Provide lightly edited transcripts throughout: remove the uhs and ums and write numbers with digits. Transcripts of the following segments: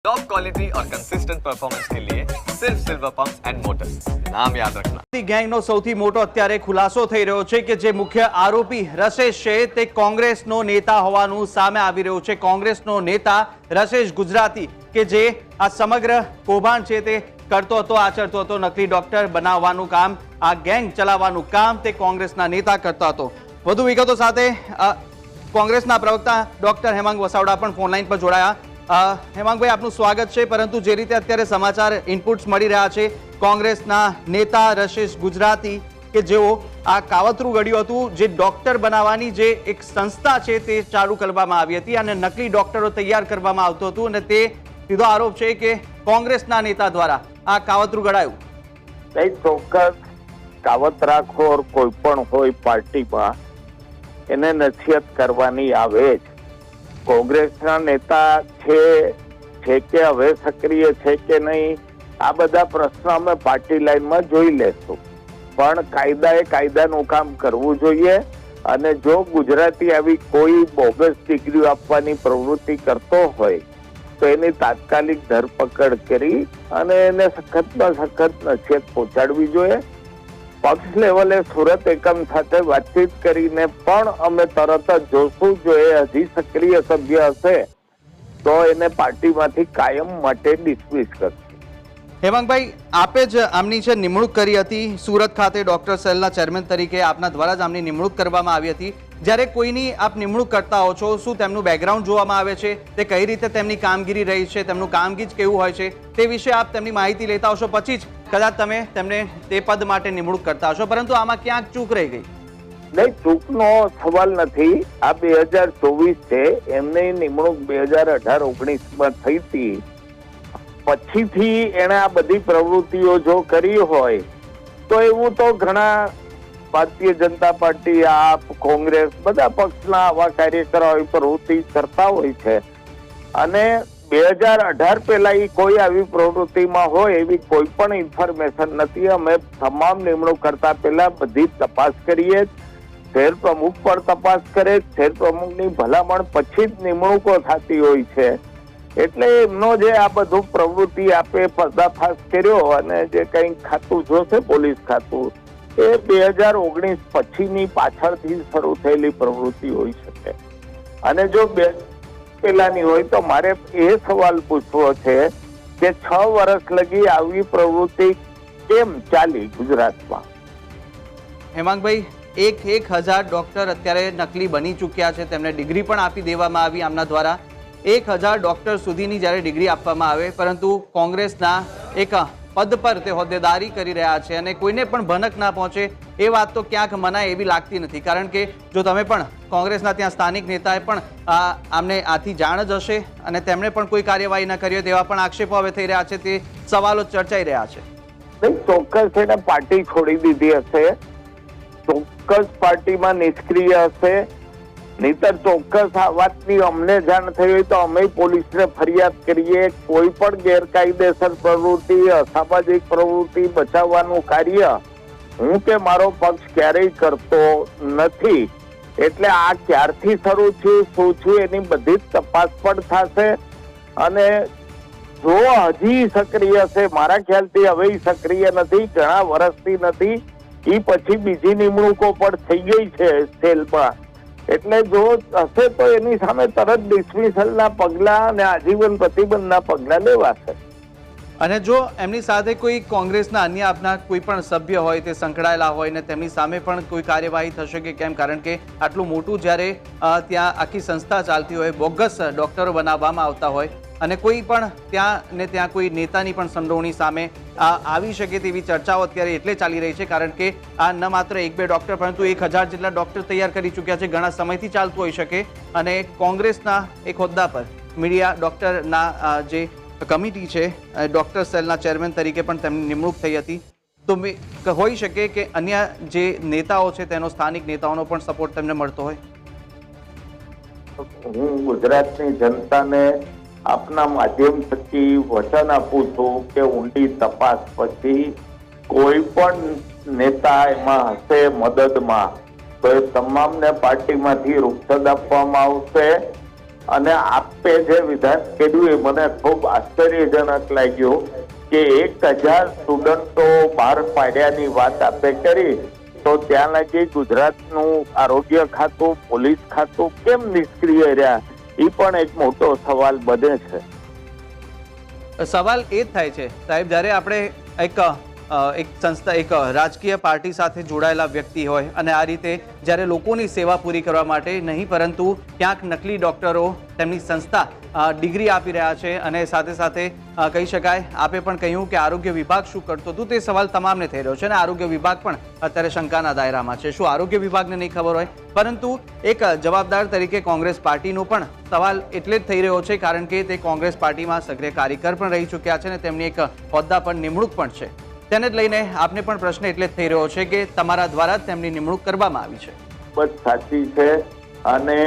Top quality और consistent performance के लिए सिर्फ सिल्वर पंप्स एंड मोटर्स, नाम याद रखना। ગેંગનો સૌથી મોટો અત્યારે ખુલાસો થઈ રહ્યો છે કે જે મુખ્ય આરોપી રસેશ છે તે કોંગ્રેસનો નેતા હોવાનું સામે આવી રહ્યું છે। કોંગ્રેસનો નેતા રસેશ ગુજરાતી કે જે આ સમગ્ર કૌભાંડ છે તે કરતો હતો, આચરતો હતો, નકલી ડોક્ટર બનાવવાનું કામ, આ ગેંગ ચલાવવાનું કામ તે કોંગ્રેસના નેતા કરતા હતો। વધુ વિગતો સાથે કોંગ્રેસના પ્રવક્તા ડોક્ટર હેમાંગ વસાવડા પણ ફોનલાઈન પર જોડાયા। હેમાંગભાઈ, આપનું સ્વાગત છે। પરંતુ જે રીતે અત્યારે સમાચાર ઇનપુટ્સ મળી રહ્યા છે, કોંગ્રેસના નેતા રસેશ ગુજરાતી કે જેઓ આ કાવતરું ઘડ્યું હતું, જે ડોક્ટર બનાવવાની જે એક સંસ્થા છે તે ચાલુ કરવામાં આવી હતી અને નકલી ડોક્ટરો તૈયાર કરવામાં આવતું હતું અને તે સીધો આરોપ છે કે કોંગ્રેસના નેતા દ્વારા આ કાવતરું ઘડાયું। કઈ ચોક્કસ કાવતરાખોર કોઈ પણ હોય પાર્ટીમાં એને નસીહત કરવાની આવે જ। કોંગ્રેસના નેતા છે કે હવે સક્રિય છે કે નહીં, આ બધા પ્રશ્નો અમે પાર્ટી લાઈનમાં જોઈ લેશું, પણ કાયદાએ કાયદાનું કામ કરવું જોઈએ। અને જો ગુજરાતી આવી કોઈ બોગસ ડિગ્રીઓ આપવાની પ્રવૃત્તિ કરતો હોય તો એની તાત્કાલિક ધરપકડ કરી અને એને સખતમાં સખત નસીહત પહોંચાડવી જોઈએ। પક્ષ લેવલે સુરત એકમ સાથે વાતચીત કરીને પણ અમે તરત જ જોશું, જો એ હજી સક્રિય સભ્ય હશે તો એને પાર્ટીમાંથી કાયમ માટે ડિસમિસ કરશે। હેમાંગભાઈ, આપે જ આમની છે નિમણૂક કરી હતી સુરત ખાતે ડોક્ટર સેલના ચેરમેન તરીકે, આપના દ્વારા જ આમની નિમણૂક કરવામાં આવી હતી। જ્યારે કોઈની આપ નિમણૂક કરતા હો છો, શું તેમનું બેકગ્રાઉન્ડ જોવામાં આવે છે, તે કઈ રીતે તેમની કામગીરી રહી છે, તેમનું કામગીરી કેવું હોય છે, તે વિશે આપ તેમની માહિતી લેતા હશો, પછી જ કદાચ તમે તેમને તે પદ માટે નિમણૂક કરતા હશો। પરંતુ આમાં ક્યાંક ચૂક રહી ગઈ? નહીં, ચૂકનો સવાલ નથી। આ 2024 છે, એમની નિમણૂક 2018-19 થઈ હતી। પછીથી એને આ બધી પ્રવૃત્તિઓ જો કરી હોય તો એવું તો ઘણા ભારતીય જનતા પાર્ટી, આપ, કોંગ્રેસ બધા પક્ષના આવા કાર્યકરો આવી પ્રવૃત્તિ કરતા હોય છે અને 2018 પહેલા એ કોઈ આવી પ્રવૃત્તિમાં હોય એવી કોઈ પણ ઇન્ફોર્મેશન નથી। અમે તમામ નિમણૂક કરતા પહેલા બધી તપાસ કરીએ, શહેર પ્રમુખ પણ તપાસ કરે, શહેર પ્રમુખની ભલામણ પછી જ નિમણૂકો થતી હોય છે। એટલે એમનો જે આ બધું પ્રવૃત્તિ આપે પર્દાફાશ કર્યો અને જે કઈ ખાતું જોશે પોલીસ ખાતું, એ 2019 પછીની પાછળથી શરૂ થયેલી પ્રવૃત્તિ હોઈ શકે। અને જો પેલાની હોય તો મારે એ સવાલ પૂછવો છે કે 6 વર્ષ લગી આવી પ્રવૃત્તિ કેમ ચાલી ગુજરાતમાં? હેમાંગભાઈ, 1000 ડોક્ટર અત્યારે નકલી બની ચૂક્યા છે, તેમને ડિગ્રી પણ આપી દેવામાં આવી આમના દ્વારા। 1000 ડોક્ટર સુધીની જ્યારે ડિગ્રી આપવામાં આવે, પરંતુ કોંગ્રેસના એક પદ પર તે હોદ્દેદારી કરી રહ્યા છે અને કોઈને પણ ભનક ના પહોંચે એ વાત તો ક્યાંક મનાય એવી લાગતી નથી। કારણ કે જો તમે પણ કોંગ્રેસના ત્યાં સ્થાનિક નેતાએ પણ આમને આથી જાણ જ હશે અને તેમણે પણ કોઈ કાર્યવાહી ન કરી હોય તેવા પણ આક્ષેપો હવે થઈ રહ્યા છે, તે સવાલો ચર્ચાઈ રહ્યા છે। નહીં, ચોક્કસ એને પાર્ટી છોડી દીધી હશે, ચોક્કસ પાર્ટીમાં નિષ્ક્રિય હશે, નહીતર ચોક્કસ આ વાતની અમને જાણ થઈ હોય તો અમે પોલીસને ફરિયાદ કરીએ। કોઈ પણ ગેરકાયદેસર પ્રવૃત્તિ, અસામાજિક પ્રવૃત્તિ બચાવવાનું કાર્ય હું કે મારો પક્ષ ક્યારેય કરતો નથી। એટલે આ ક્યારથી શરૂ થયું, શું થયું, એની બધી જ તપાસ પણ થશે અને જો હજી સક્રિય છે, મારા ખ્યાલથી હવે સક્રિય નથી, ઘણા વર્ષથી નથી, એ પછી બીજી નિમણૂકો પણ થઈ ગઈ છે સેલમાં। એટલે જો હશે તો એની સામે તરત ડિસમિસલના પગલા અને આજીવન પ્રતિબંધના પગલા લેવાશે। અને જો એમની સાથે કોઈ કોંગ્રેસના અન્ય આપના કોઈ પણ સભ્ય હોય, તે સંકળાયેલા હોય ને તેમની સામે પણ કોઈ કાર્યવાહી થશે કે કેમ? કારણ કે આટલું મોટું જ્યારે ત્યાં આખી સંસ્થા ચાલતી હોય, બોગસ ડોક્ટરો બનાવવામાં આવતા હોય અને કોઈ પણ ત્યાં ને ત્યાં કોઈ નેતાની પણ સંડોવણી સામે આવી શકે તેવી ચર્ચાઓ અત્યારે એટલે ચાલી રહી છે। કારણ કે આ ન માત્ર 1-2 ડોક્ટર પરંતુ 1000 જેટલા ડોક્ટર તૈયાર કરી ચૂક્યા છે, ઘણા સમયથી ચાલતું હોઈ શકે અને કોંગ્રેસના એક હોદ્દા પર મીડિયા ડોક્ટરના જે કમિટી છે, ડોક્ટર સેલના ચેરમેન તરીકે પણ તેમની નિમણૂક થઈ હતી। તો હોઈ શકે કે અન્ય જે નેતાઓ છે તેનો, સ્થાનિક નેતાઓનો પણ સપોર્ટ તેમને મળતો હોય। હું ગુજરાતની જનતાને આપના માધ્યમ થકી વચન આપું છું કે ઊંડી તપાસ પછી કોઈ પણ નેતા એમાં હશે મદદમાં તો એ તમામને પાર્ટીમાંથી રૂખસદ આપવામાં આવશે અને આપે જે વિધાન કર્યું એ મને ખૂબ આશ્ચર્યજનક લાગ્યું કે 1000 સ્ટુડન્ટો બહાર પાડ્યાની વાત આપે કરી, તો ત્યાં લગી ગુજરાતનું આરોગ્ય ખાતું, પોલીસ ખાતું કેમ નિષ્ક્રિય રહ્યા, એ પણ એક મોટો સવાલ બને છે. સવાલ એ જ થાય છે સાહેબ, જ્યારે આપણે એક સંસ્થા, એક રાજકીય પાર્ટી સાથે જોડાયેલા વ્યક્તિ હોય અને આ રીતે જ્યારે લોકોની સેવા પૂરી કરવા માટે નહીં, પરંતુ ક્યાંક નકલી ડોક્ટરો તેમની સંસ્થા ડિગ્રી આપી રહ્યા છે અને સાથે સાથે કહી શકાય, આપે પણ કહ્યું કે આરોગ્ય વિભાગ શું કરતો હતું, તે સવાલ તમામને થઈ રહ્યો છે અને આરોગ્ય વિભાગ પણ અત્યારે શંકાના દાયરામાં છે. શું આરોગ્ય વિભાગને નહીં ખબર હોય? પરંતુ એક જવાબદાર તરીકે કોંગ્રેસ પાર્ટીનો પણ સવાલ એટલે જ થઈ રહ્યો છે કારણ કે તે કોંગ્રેસ પાર્ટીમાં સક્રિય કાર્યકર પણ રહી ચૂક્યા છે અને તેમની એક હોદ્દા પર નિમણૂક પણ છે. તેને જ લઈને આપને પણ પ્રશ્ન એટલે જ થઈ રહ્યો છે કે તમારા દ્વારા જ તેમની નિમણૂક કરવામાં આવી છે. બસ સાચી છે અને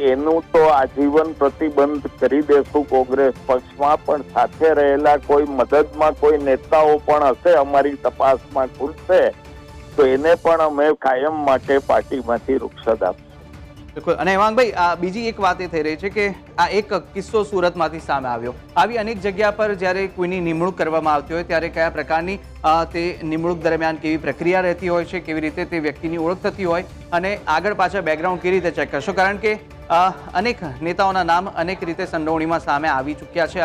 એનું તો આજીવન પ્રતિબંધ કરી દેશું કોંગ્રેસ પક્ષમાં, પણ સાથે રહેલા કોઈ મદદમાં કોઈ નેતાઓ પણ હશે, અમારી તપાસમાં ખુલશે તો એને પણ અમે કાયમ માટે પાર્ટીમાંથી રૂક્ષદ આપશું. બિલકુલ. અને હેમાંગભાઈ, આ બીજી એક વાત એ થઈ રહી છે કે આ એક કિસ્સો સુરતમાંથી સામે આવ્યો. આવી અનેક જગ્યા પર જ્યારે કોઈની નિમણૂક કરવામાં આવતી હોય ત્યારે કયા પ્રકારની તે નિમણૂક દરમિયાન કેવી પ્રક્રિયા રહેતી હોય છે, કેવી રીતે તે વ્યક્તિની ઓળખ થતી હોય અને આગળ પાછળ બેકગ્રાઉન્ડ કેવી રીતે ચેક કરશો? કારણ કે અનેક નેતાઓના નામ અનેક રીતે સંડોવણીમાં સામે આવી ચૂક્યા છે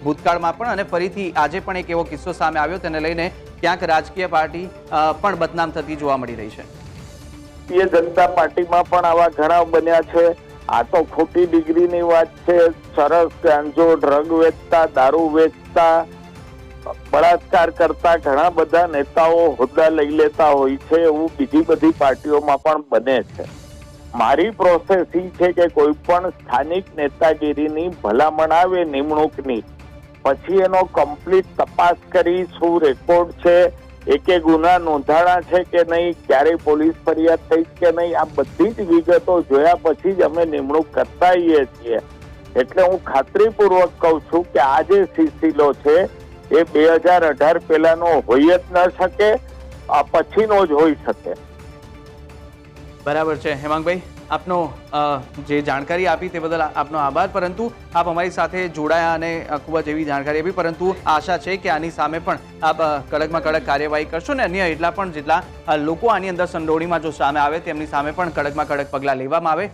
ભૂતકાળમાં પણ, અને ફરીથી આજે પણ એક એવો કિસ્સો સામે આવ્યો, તેને લઈને ક્યાંક રાજકીય પાર્ટી પણ બદનામ થતી જોવા મળી રહી છે. ભારતીય જનતા પાર્ટીમાં પણ આવા ઘણા બન્યા છે. આ તો ખોટી ડિગ્રીની વાત છે. સરસ ગાંજો, ડ્રગ વેચતા, દારૂ વેચતા, બળાત્કાર કરતા ઘણા બધા નેતાઓ હોદ્દા લઈ લેતા હોય છે. એવું બીજી બધી પાર્ટીઓમાં પણ બને છે. મારી પ્રોસેસ એ છે કે કોઈ પણ સ્થાનિક નેતાગીરીની ભલામણ આવે નિમણૂકની, પછી એનો કમ્પ્લીટ તપાસ કરી શું રેકોર્ડ છે, એકે ગુના નોંધાણા છે કે નહીં, ક્યારેય પોલીસ ફરિયાદ થઈ કે નહીં, આ બધી જ વિગતો જોયા પછી જ અમે નિમણૂક કરતા હોઈએ છીએ. એટલે હું ખાતરીપૂર્વક કહું છું કે આ જે સિલસિલો છે એ 2018 પહેલાનો હોઈ જ ન શકે, આ પછીનો જ હોઈ શકે. બરાબર છે હેમાંગભાઈ, આપનો જે જાણકારી આપી તે બદલ આપનો આભાર. પરંતુ આપ અમારી સાથે જોડાયા અને ખૂબ જ એવી જાણકારી આપી, પરંતુ આશા છે કે આની સામે પણ આપ કડકમાં કડક કાર્યવાહી કરશો ને અન્ય એટલા પણ જેટલા લોકો આની અંદર સંડોવણીમાં જો સામે આવે તેમની સામે પણ કડકમાં કડક પગલાં લેવામાં આવે.